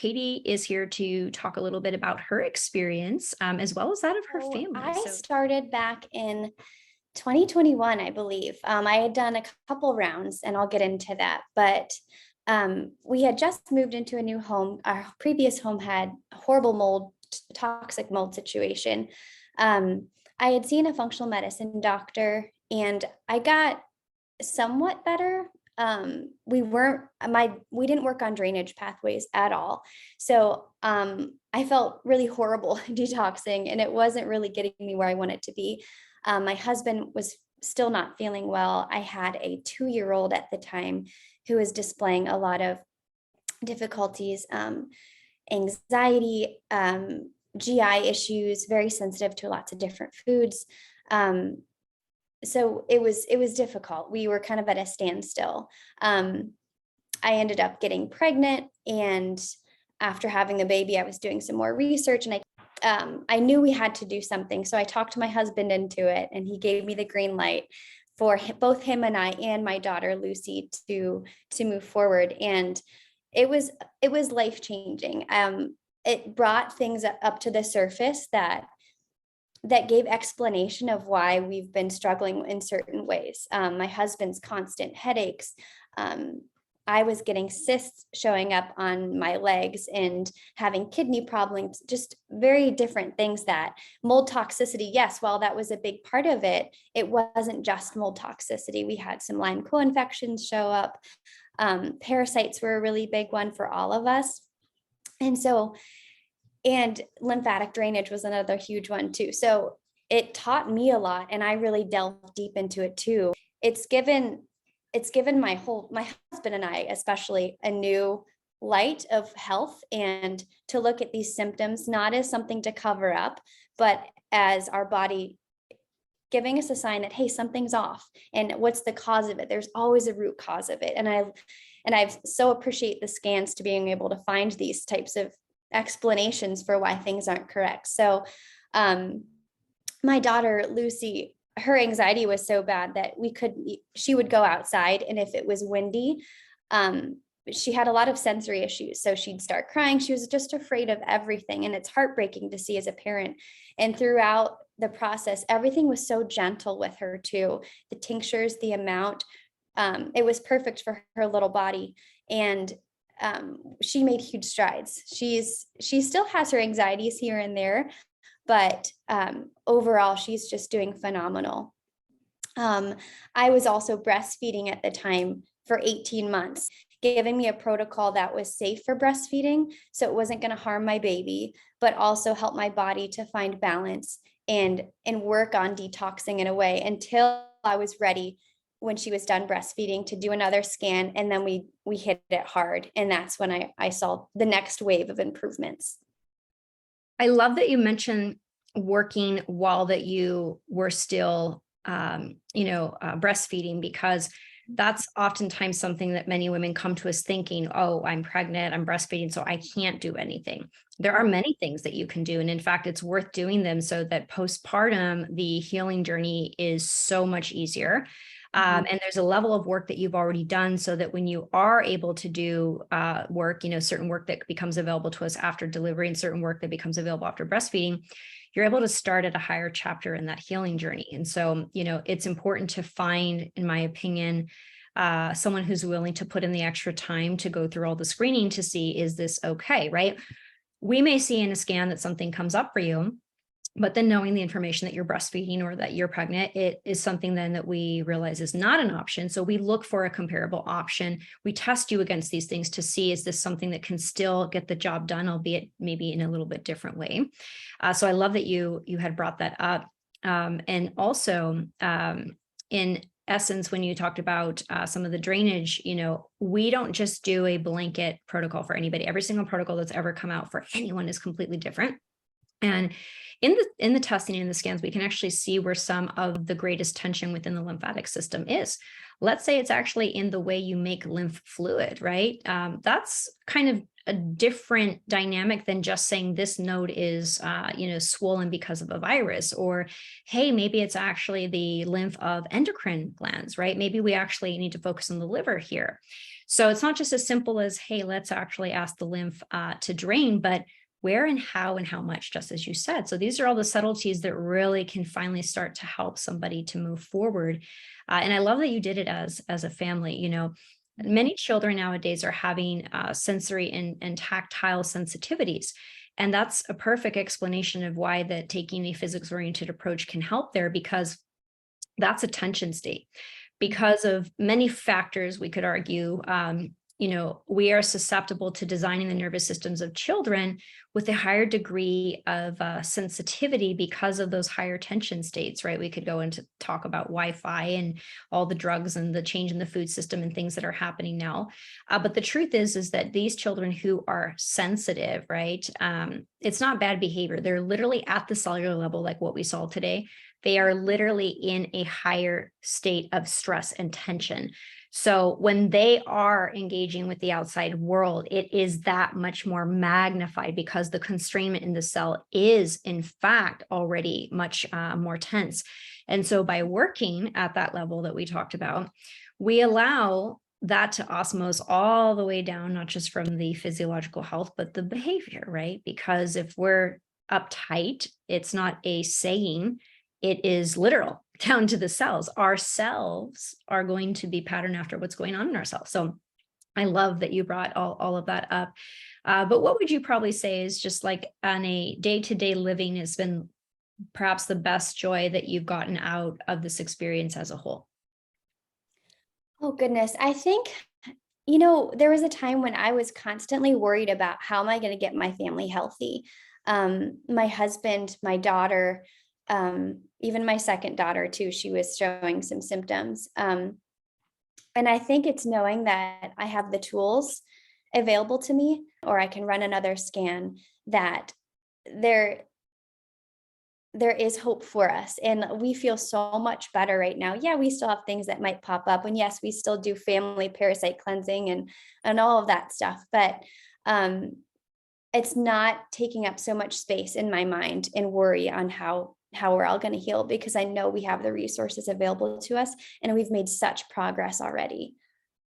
Katie is here to talk a little bit about her experience, as well as that of her So family. I So, started back in 2021, I believe. I had done a couple rounds, and I'll get into that. But we had just moved into a new home. Our previous home had a horrible mold, toxic mold situation. Um, I had seen a functional medicine doctor, and I got somewhat better. We didn't work on drainage pathways at all. So I felt really horrible detoxing, and it wasn't really getting me where I wanted to be. My husband was still not feeling well. I had a 2-year-old at the time who was displaying a lot of difficulties, anxiety, GI issues, very sensitive to lots of different foods. Um, so it was difficult. We were kind of at a standstill. Um, I ended up getting pregnant, and after having the baby, I was doing some more research, and I knew we had to do something. So I talked to my husband into it, and he gave me the green light for both him and I and my daughter Lucy to move forward. And it was life changing. It brought things up to the surface that gave explanation of why we've been struggling in certain ways. My husband's constant headaches. Um, I was getting cysts showing up on my legs and having kidney problems, just very different things. That mold toxicity, yes, while that was a big part of it, it wasn't just mold toxicity. We had some Lyme co-infections show up. Parasites were a really big one for all of us. And lymphatic drainage was another huge one too. So it taught me a lot, and I really delved deep into it too. It's given my husband and I especially a new light of health, and to look at these symptoms not as something to cover up, but as our body giving us a sign that, hey, something's off, and what's the cause of it. There's always a root cause of it. And I so appreciate the scans to being able to find these types of explanations for why things aren't correct. So um, my daughter Lucy, her anxiety was so bad that she would go outside, and if it was windy, um, she had a lot of sensory issues. So she'd start crying. She was just afraid of everything. And it's heartbreaking to see as a parent. And throughout the process, everything was so gentle with her too. The tinctures, the amount, it was perfect for her little body. And she made huge strides. She still has her anxieties here and there, but overall, she's just doing phenomenal. I was also breastfeeding at the time for 18 months, giving me a protocol that was safe for breastfeeding, so it wasn't going to harm my baby, but also help my body to find balance and work on detoxing in a way until I was ready when she was done breastfeeding to do another scan. And then we hit it hard, and that's when I saw the next wave of improvements. I love that you mentioned working while that you were still, breastfeeding, because that's oftentimes something that many women come to us thinking, oh, I'm pregnant, I'm breastfeeding, so I can't do anything. There are many things that you can do. And in fact, it's worth doing them so that postpartum, the healing journey is so much easier. And there's a level of work that you've already done so that when you are able to do work, certain work that becomes available to us after delivery and certain work that becomes available after breastfeeding, you're able to start at a higher chapter in that healing journey. And so, it's important to find, in my opinion, someone who's willing to put in the extra time to go through all the screening to see, is this okay, right? We may see in a scan that something comes up for you, but then knowing the information that you're breastfeeding or that you're pregnant, it is something then that we realize is not an option. So we look for a comparable option. We test you against these things to see, is this something that can still get the job done, albeit maybe in a little bit different way. So I love that you had brought that up. And also, in essence, when you talked about some of the drainage, we don't just do a blanket protocol for anybody. Every single protocol that's ever come out for anyone is completely different. And in the testing and the scans, we can actually see where some of the greatest tension within the lymphatic system is. Let's say it's actually in the way you make lymph fluid, right? That's kind of a different dynamic than just saying this node is, swollen because of a virus, or hey, maybe it's actually the lymph of endocrine glands, right? Maybe we actually need to focus on the liver here. So it's not just as simple as, hey, let's actually ask the lymph to drain, but where and how much, just as you said. So these are all the subtleties that really can finally start to help somebody to move forward. And I love that you did it as a family. Many children nowadays are having sensory and tactile sensitivities. And that's a perfect explanation of why that taking a physics oriented approach can help there, because that's a tension state. Because of many factors, we could argue, we are susceptible to designing the nervous systems of children with a higher degree of sensitivity because of those higher tension states, right? We could go into talk about Wi-Fi and all the drugs and the change in the food system and things that are happening now. But the truth is that these children who are sensitive, right? It's not bad behavior. They're literally at the cellular level, like what we saw today. They are literally in a higher state of stress and tension. So when they are engaging with the outside world, it is that much more magnified because the constrainment in the cell is, in fact, already much more tense. And so by working at that level that we talked about, we allow that to osmose all the way down, not just from the physiological health, but the behavior, right? Because if we're uptight, it's not a saying, it is literal down to the cells. Our cells are going to be patterned after what's going on in our cells. So I love that you brought all of that up. But what would you probably say is just like on a day-to-day living has been perhaps the best joy that you've gotten out of this experience as a whole? Oh goodness. I think, there was a time when I was constantly worried about how am I going to get my family healthy? My husband, my daughter, even my second daughter too, she was showing some symptoms. And I think it's knowing that I have the tools available to me, or I can run another scan, that there there is hope for us, and we feel so much better right now. Yeah, we still have things that might pop up, and yes, we still do family parasite cleansing and all of that stuff, but um it's not taking up so much space in my mind and worry on how we're all going to heal, because I know we have the resources available to us and we've made such progress already.